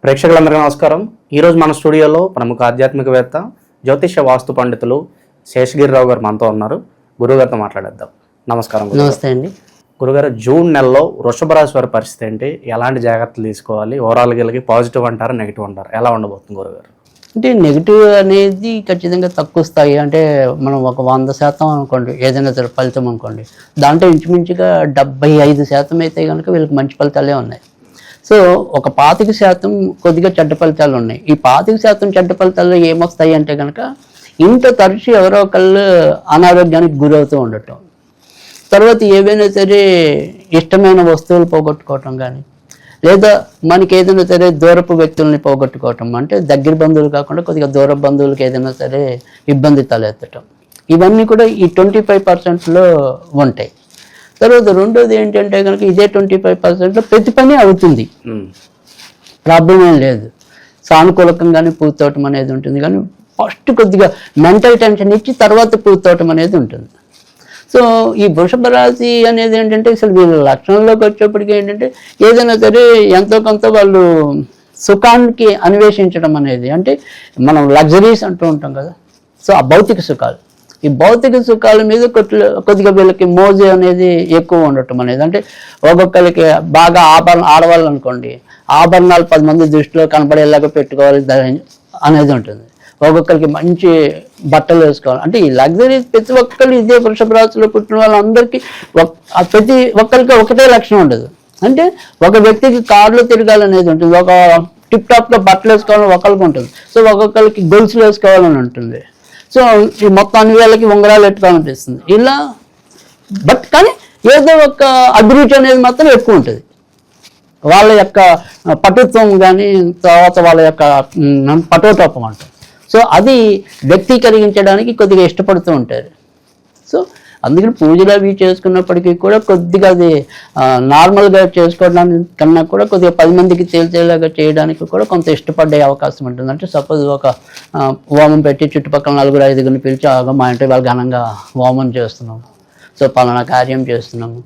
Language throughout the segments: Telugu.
ప్రేక్షకులందరికీ నమస్కారం. ఈరోజు మన స్టూడియోలో ప్రముఖ ఆధ్యాత్మికవేత్త జ్యోతిష వాస్తు పండితులు శేషగిరిరావు గారు మనతో ఉన్నారు. గురుగారితో మాట్లాడేద్దాం. నమస్కారం. నమస్తే అండి. గురుగారు, జూన్ నెలలో వృషభ రాశి వారి పరిస్థితి ఏంటి? ఎలాంటి జాగ్రత్తలు తీసుకోవాలి? ఓవరాల్ గిలికి పాజిటివ్ అంటారా, నెగిటివ్ అంటారా? ఎలా ఉండబోతుంది గురుగారు? అంటే నెగిటివ్ అనేది ఖచ్చితంగా తక్కువ స్థాయి. అంటే మనం ఒక 100% అనుకోండి, ఏదైనా సరే ఫలితం అనుకోండి, దాంట్లో ఇంచుమించుగా 75% అయితే కనుక వీళ్ళకి మంచి ఫలితాలే ఉన్నాయి. సో ఒక 25% కొద్దిగా చెడ్డ ఫలితాలు ఉన్నాయి. ఈ 25% చెడ్డ ఫలితాల్లో ఏమొస్తాయి అంటే కనుక ఇంత తరచు ఎవరో ఒకళ్ళు అనారోగ్యానికి గురవుతూ ఉండటం, తర్వాత ఏవైనా సరే ఇష్టమైన వస్తువులు పోగొట్టుకోవటం కానీ, లేదా మనకి ఏదైనా సరే దూరపు వ్యక్తుల్ని పోగొట్టుకోవటం, అంటే దగ్గర బంధువులు కాకుండా కొద్దిగా దూర బంధువులకి ఏదైనా సరే ఇబ్బంది తలెత్తటం, ఇవన్నీ కూడా ఈ 25%లో ఉంటాయి. తర్వాత రెండోది ఏంటంటే కనుక ఇదే 25%లో ప్రతి పని అవుతుంది, ప్రాబ్లం ఏం లేదు, సానుకూలకంగానే పూర్తవటం అనేది ఉంటుంది. కానీ ఫస్ట్ కొద్దిగా మెంటల్ టెన్షన్ ఇచ్చి తర్వాత పూర్తవటం అనేది ఉంటుంది. సో ఈ వృషభ రాశి అనేది ఏంటంటే అసలు వీళ్ళ లక్షణంలోకి వచ్చేప్పటికీ ఏంటంటే ఏదైనా సరే ఎంతో కొంత వాళ్ళు సుఖానికి అన్వేషించడం అనేది, అంటే మనం లగ్జరీస్ అంటూ ఉంటాం కదా, సో ఆ భౌతిక సుఖాలు, ఈ భౌతిక సుఖాల మీద కొద్దిగా వీళ్ళకి మోజు అనేది ఎక్కువ ఉండటం అనేది. అంటే ఒక్కొక్కరికి బాగా ఆడవాళ్ళు అనుకోండి, ఆభరణాలు 10 మంది దృష్టిలో కనపడేలాగా పెట్టుకోవాలి అనేది ఉంటుంది. ఒక్కొక్కరికి మంచి బట్టలు వేసుకోవాలి, అంటే ఈ లగ్జరీ ప్రతి ఒక్కరు ఇదే వృషభ రాశిలో పుట్టిన వాళ్ళందరికీ ప్రతి ఒక్కరికి ఒకటే లక్షణం ఉండదు. అంటే ఒక వ్యక్తికి కారులో తిరగాలనేది ఉంటుంది, ఒక టిప్ టాప్గా బట్టలు వేసుకోవాలని ఒకరికి ఉంటుంది, సో ఒక్కొక్కరికి గొలుసులు వేసుకోవాలని ఉంటుంది, సో ఈ మొత్తం అన్ని వేళకి ఉంగరాలు పెట్టుకోవాలనిపిస్తుంది ఇలా. బట్ కానీ ఏదో ఒక అభిరుచి అనేది మాత్రం ఎక్కువ ఉంటుంది, వాళ్ళ యొక్క పటుత్వం కానీ, తర్వాత వాళ్ళ యొక్క పటోటోపం అంటారు. సో అది వ్యక్తీకరించడానికి కొద్దిగా ఇష్టపడుతూ ఉంటారు. సో అందుకని పూజలు అవి చేసుకున్నప్పటికీ కూడా కొద్దిగా అది నార్మల్గా చేసుకోవడానికి కన్నా కూడా కొద్దిగా 10 మందికి తేల్చేలాగా చేయడానికి కూడా కొంత ఇష్టపడే అవకాశం ఉంటుంది. అంటే సపోజ్ ఒక హోమం పెట్టి చుట్టుపక్కల 4-5 పిలిచి మా ఇంటి వాళ్ళు ఘనంగా హోమం చేస్తున్నాము, సో పలానా కార్యం చేస్తున్నాము,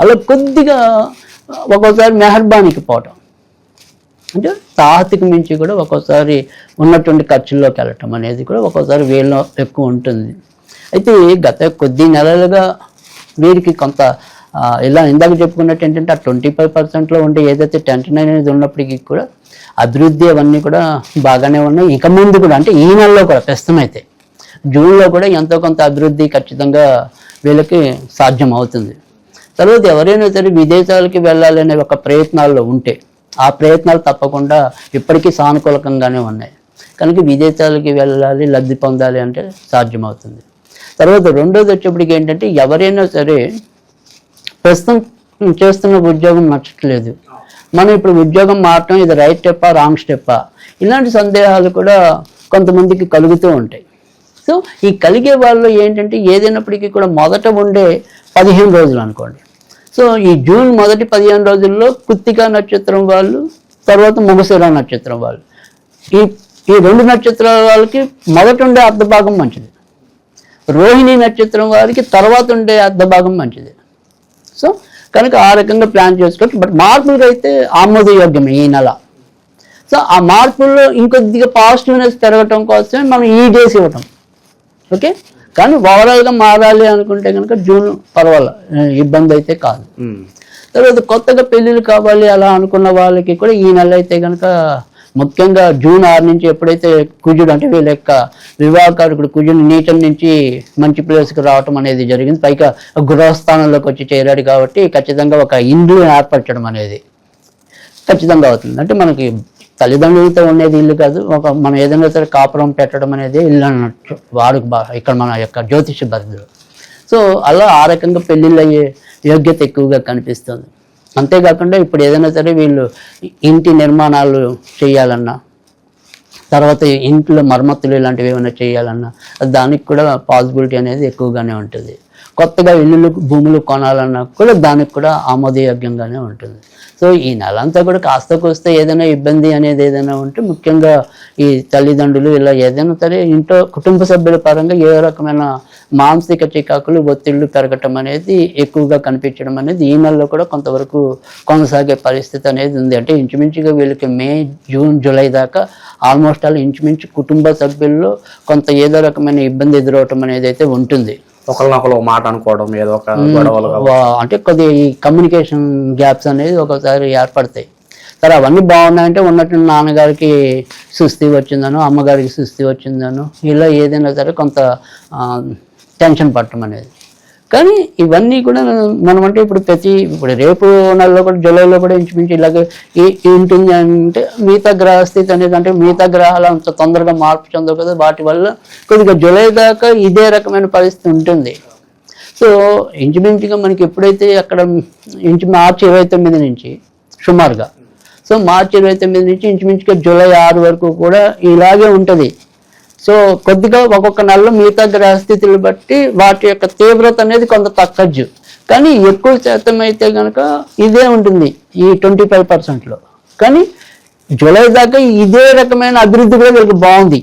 అలా కొద్దిగా ఒక్కోసారి మెహర్బానికి పోవటం, అంటే తాహతికి మించి కూడా ఒక్కోసారి ఉన్నటువంటి ఖర్చుల్లోకి వెళ్ళటం అనేది కూడా ఒక్కోసారి వీళ్ళలో ఎక్కువ ఉంటుంది. అయితే గత కొద్ది నెలలుగా వీరికి కొంత ఇలా ఇందాక చెప్పుకున్నట్టు ఏంటంటే ఆ 25%లో ఉండే ఏదైతే టెన్షన్ అనేది ఉన్నప్పటికీ కూడా అభివృద్ధి అవన్నీ కూడా బాగానే ఉన్నాయి. ఇక ముందు కూడా అంటే ఈ నెలలో కూడా ప్రస్తుతం అయితే జూన్లో కూడా ఎంతో కొంత అభివృద్ధి ఖచ్చితంగా వీళ్ళకి సాధ్యం అవుతుంది. తర్వాత ఎవరైనా సరే విదేశాలకి వెళ్ళాలనే ఒక ప్రయత్నాల్లో ఉంటే ఆ ప్రయత్నాలు తప్పకుండా ఇప్పటికీ సానుకూలకంగానే ఉన్నాయి కనుక విదేశాలకి వెళ్ళాలి, లబ్ధి పొందాలి అంటే సాధ్యమవుతుంది. తర్వాత రెండోది వచ్చేప్పటికి ఏంటంటే ఎవరైనా సరే ప్రస్తుతం చేస్తున్న ఉద్యోగం నచ్చట్లేదు, మనం ఇప్పుడు ఉద్యోగం మారటం ఇది రైట్ స్టెప్పా రాంగ్ స్టెప్పా, ఇలాంటి సందేహాలు కూడా కొంతమందికి కలుగుతూ ఉంటాయి. సో ఈ కలిగే వాళ్ళు ఏంటంటే ఏదైనప్పటికీ కూడా మొదట ఉండే 15 రోజులు అనుకోండి, సో ఈ జూన్ మొదటి 15 రోజుల్లో కృత్తికా నక్షత్రం వాళ్ళు, తర్వాత మృగశిర నక్షత్రం వాళ్ళు, ఈ 2 నక్షత్రాల వాళ్ళకి మొదట ఉండే అర్ధభాగం మంచిది, రోహిణి నక్షత్రం వారికి తర్వాత ఉండే అర్ధభాగం మంచిది. సో కనుక ఆ రకంగా ప్లాన్ చేసుకోవచ్చు. బట్ మార్పులు అయితే ఆమోదయోగ్యమే ఈ నెల. సో ఆ మార్పుల్లో ఇంకొద్దిగా పాజిటివ్నెస్ పెరగటం కోసమే మనం ఈ డేస్ ఇవ్వటం, ఓకే. కానీ ఓవరాల్గా మారాలి అనుకుంటే కనుక జూన్ పర్వాలేదు, ఇబ్బంది అయితే కాదు. తర్వాత కొత్తగా పెళ్ళిళ్ళు కావాలి అలా అనుకున్న వాళ్ళకి కూడా ఈ నెల అయితే కనుక ముఖ్యంగా జూన్ 6 నుంచి ఎప్పుడైతే కుజుడు అంటే వీళ్ళ యొక్క వివాహకారకుడు కుజుడు నీచం నుంచి మంచి ప్లేస్కి రావటం అనేది జరిగింది, పైగా గృహస్థానంలోకి వచ్చి చేరాడు కాబట్టి ఖచ్చితంగా ఒక ఇల్లు ఏర్పరచడం అనేది ఖచ్చితంగా అవుతుంది. అంటే మనకి తల్లిదండ్రులతో ఉండేది ఇల్లు కాదు, ఒక మనం ఏదైనా సరే కాపురం పెట్టడం అనేది ఇల్లు అన్నట్టు వాడుకు ఇక్కడ మన యొక్క జ్యోతిష పద్ధతిలో. సో అలా ఆ రకంగా పెళ్ళిళ్ళు అయ్యే యోగ్యత ఎక్కువగా కనిపిస్తుంది. అంతేకాకుండా ఇప్పుడు ఏదైనా సరే వీళ్ళు ఇంటి నిర్మాణాలు చేయాలన్నా, తర్వాత ఇంట్లో మరమ్మతులు ఇలాంటివి ఏమైనా చేయాలన్నా దానికి కూడా పాసిబిలిటీ అనేది ఎక్కువగానే ఉంటుంది. కొత్తగా ఇల్లులు భూములు కొనాలన్నా కూడా దానికి కూడా ఆమోదయోగ్యంగానే ఉంటుంది. సో ఈ నెల అంతా కూడా కాస్త కోస్తే ఏదైనా ఇబ్బంది అనేది ఏదైనా ఉంటే ముఖ్యంగా ఈ తల్లిదండ్రులు ఇలా ఏదైనా సరే ఇంట్లో కుటుంబ సభ్యుల పరంగా ఏ రకమైన మానసిక చికాకులు ఒత్తిళ్లు పెరగటం అనేది ఎక్కువగా కనిపించడం అనేది ఈ నెలలో కూడా కొంతవరకు కొనసాగే పరిస్థితి అనేది ఉంది. అంటే ఇంచుమించుగా వీళ్ళకి మే జూన్ జూలై దాకా ఆల్మోస్ట్ ఆల్ ఇంచుమించు కుటుంబ సభ్యుల్లో కొంత ఏదో రకమైన ఇబ్బంది ఎదురవటం అనేది అయితే ఉంటుంది. ఒకరినొకరు మాట అనుకోవడం, ఏదో ఒక గొడవలు, అంటే కొద్దిగా ఈ కమ్యూనికేషన్ గ్యాప్స్ అనేది ఒకసారి ఏర్పడతాయి. సరే అవన్నీ బాగున్నాయంటే ఉన్నట్టు నాన్నగారికి సుస్థి వచ్చిందనో అమ్మగారికి సుస్థి వచ్చిందనో ఇలా ఏదైనా సరే కొంత టెన్షన్ పట్టడం అనేది. కానీ ఇవన్నీ కూడా మనం అంటే ఇప్పుడు రేపు నెలలో కూడా జూలైలో కూడా ఇంచుమించు ఇలాగే ఉంటుంది. అంటే మిగతా గ్రహస్థితి అనేది అంటే మిగతా గ్రహాలు అంత తొందరగా మార్పు చెందవు కదా, వాటి వల్ల కొద్దిగా జూలై దాకా ఇదే రకమైన పరిస్థితి ఉంటుంది. సో ఇంచుమించుగా మనకి ఎప్పుడైతే అక్కడ మార్చి 29 నుంచి సుమారుగా, సో మార్చి 29 నుంచి ఇంచుమించుగా జూలై 6 వరకు కూడా ఇలాగే ఉంటుంది. సో కొద్దిగా ఒక్కొక్క నెలలో మిగతా గ్రహస్థితులు బట్టి వాటి యొక్క తీవ్రత అనేది కొంత తగ్గచ్చు. కానీ ఎక్కువ శాతం అయితే కనుక ఇదే ఉంటుంది ఈ 25%లో. కానీ జూలై దాకా ఇదే రకమైన అభివృద్ధి కూడా వీళ్ళకి బాగుంది.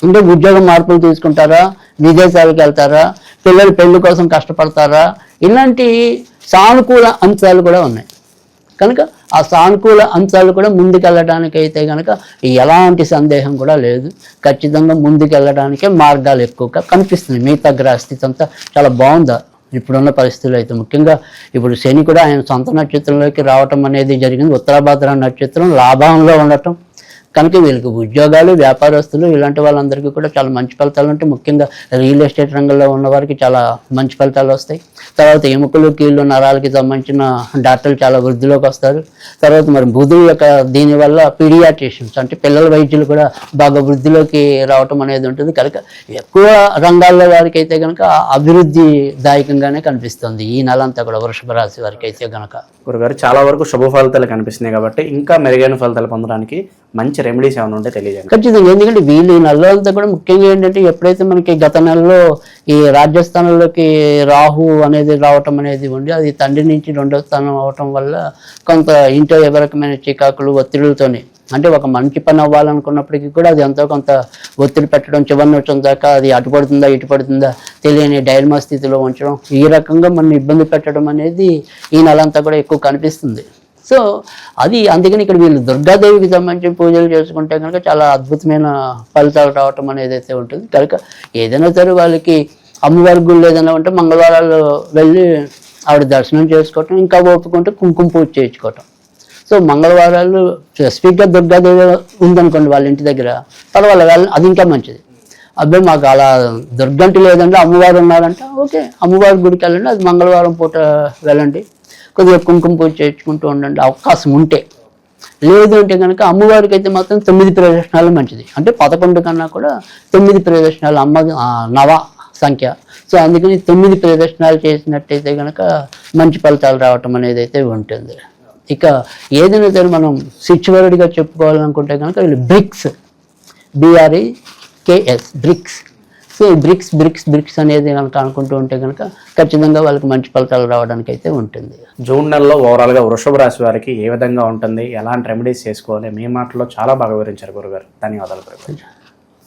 అంటే ఉద్యోగ మార్పులు తీసుకుంటారా, విదేశాలకు వెళ్తారా, పిల్లల పెళ్లి కోసం కష్టపడతారా, ఇలాంటి సానుకూల అంశాలు కూడా ఉన్నాయి. కనుక ఆ సానుకూల అంశాలు కూడా ముందుకెళ్ళడానికి అయితే కనుక ఎలాంటి సందేహం కూడా లేదు. ఖచ్చితంగా ముందుకెళ్ళడానికే మార్గాలు ఎక్కువగా కనిపిస్తున్నాయి. మిగతా గ్రహస్థితి అంతా చాలా బాగుందా ఇప్పుడున్న పరిస్థితులు అయితే. ముఖ్యంగా ఇప్పుడు శని కూడా ఆయన సొంత నక్షత్రంలోకి రావటం అనేది జరిగింది. ఉత్తరాభాద్ర నక్షత్రం లాభంలో ఉండటం కనుక వీళ్ళకి ఉద్యోగాలు, వ్యాపారస్తులు ఇలాంటి వాళ్ళందరికీ కూడా చాలా మంచి ఫలితాలు ఉంటాయి. ముఖ్యంగా రియల్ ఎస్టేట్ రంగంలో ఉన్న వారికి చాలా మంచి ఫలితాలు వస్తాయి. తర్వాత ఎముకలు, కీళ్ళు, నరాలకి సంబంధించిన డాక్టర్లు చాలా వృద్ధిలోకి వస్తారు. తర్వాత మరి బుధుడు యొక్క దీనివల్ల పీడియాట్రిషియన్స్ అంటే పిల్లల వైద్యులు కూడా బాగా వృద్ధిలోకి రావటం అనేది ఉంటుంది. కనుక ఎక్కువ రంగాల్లో వారికి అయితే కనుక అభివృద్ధి దాయకంగానే కనిపిస్తుంది ఈ నెల అంతా కూడా వృషభ రాశి వారికి అయితే కనుక. గురుగారు చాలా వరకు శుభ ఫలితాలు కనిపిస్తున్నాయి కాబట్టి ఇంకా మెరుగైన ఫలితాలు పొందడానికి మంచి రెమెడీస్ ఏమైనా ఉంటే తెలియజేయండి. ఖచ్చితంగా. ఎందుకంటే వీళ్ళు ఈ నెలలో అంతా కూడా ముఖ్యంగా ఏంటంటే ఎప్పుడైతే మనకి గత నెలలో ఈ రాజ్యస్థానంలోకి రాహు అనేది రావటం అనేది ఉండి అది తండ్రి నుంచి 2వ స్థానం అవటం వల్ల కొంత ఇంట్లో ఏ రకమైన చికాకులు, ఒత్తిడులతోనే అంటే ఒక మంచి పని అవ్వాలనుకున్నప్పటికీ కూడా అది ఎంతో కొంత ఒత్తిడి పెట్టడం, చివరిని వచ్చం దాకా అది అటు పడుతుందా ఇటు పడుతుందా తెలియని డైల్మా స్థితిలో ఉంచడం, ఈ రకంగా మనం ఇబ్బంది పెట్టడం అనేది ఈ నెల అంతా కూడా ఎక్కువ కనిపిస్తుంది. సో అది అందుకని ఇక్కడ వీళ్ళు దుర్గాదేవికి సంబంధించిన పూజలు చేసుకుంటే కనుక చాలా అద్భుతమైన ఫలితాలు రావటం అనేది అయితే ఉంటుంది. కనుక ఏదైనా సరే వాళ్ళకి అమ్మవారి గుళ్ళు ఏదైనా ఉంటే మంగళవారాలు వెళ్ళి ఆవిడ దర్శనం చేసుకోవటం, ఇంకా ఓపుకుంటే కుంకుమ పూజ చేయించుకోవటం. సో మంగళవారాలు స్పెసిఫిక్గా దుర్గాదేవి ఉందనుకోండి వాళ్ళ ఇంటి దగ్గర, తర్వాత వెళ్ళి అది ఇంకా మంచిది. అబ్బాయి మాకు అలా దుర్గంటి లేదంటే అమ్మవారు ఉన్నారంటే ఓకే అమ్మవారి గుడికి వెళ్ళండి, అది మంగళవారం పూట వెళ్ళండి, కొద్దిగా కుంకుమ పూజ చేయించుకుంటూ ఉండండి అవకాశం ఉంటే. లేదు అంటే కనుక అమ్మవారికి అయితే మాత్రం 9 ప్రదక్షిణాలు మంచిది. అంటే 11 కన్నా కూడా 9 ప్రదక్షిణాలు అమ్మ నవ సంఖ్య. సో అందుకని 9 ప్రదక్షిణాలు చేసినట్టయితే కనుక మంచి ఫలితాలు రావటం అనేది అయితే ఉంటుంది. ఇక ఏదైనా సరే మనం సిచ్యువల్డ్గా చెప్పుకోవాలనుకుంటే కనుక వీళ్ళు BRICS, BRIKS BRICS. So BRICS అనేది కనుక అనుకుంటూ ఉంటే కనుక ఖచ్చితంగా వాళ్ళకి మంచి ఫలితాలు రావడానికి అయితే ఉంటుంది. జూన్ నెలలో ఓవరాల్గా వృషభ రాశి వారికి ఏ విధంగా ఉంటుంది, ఎలాంటి రెమెడీస్ చేసుకోవాలి, మీ మాటలో చాలా బాగా వివరించారు గురుగారు. ధన్యవాదాలు గురుగారు.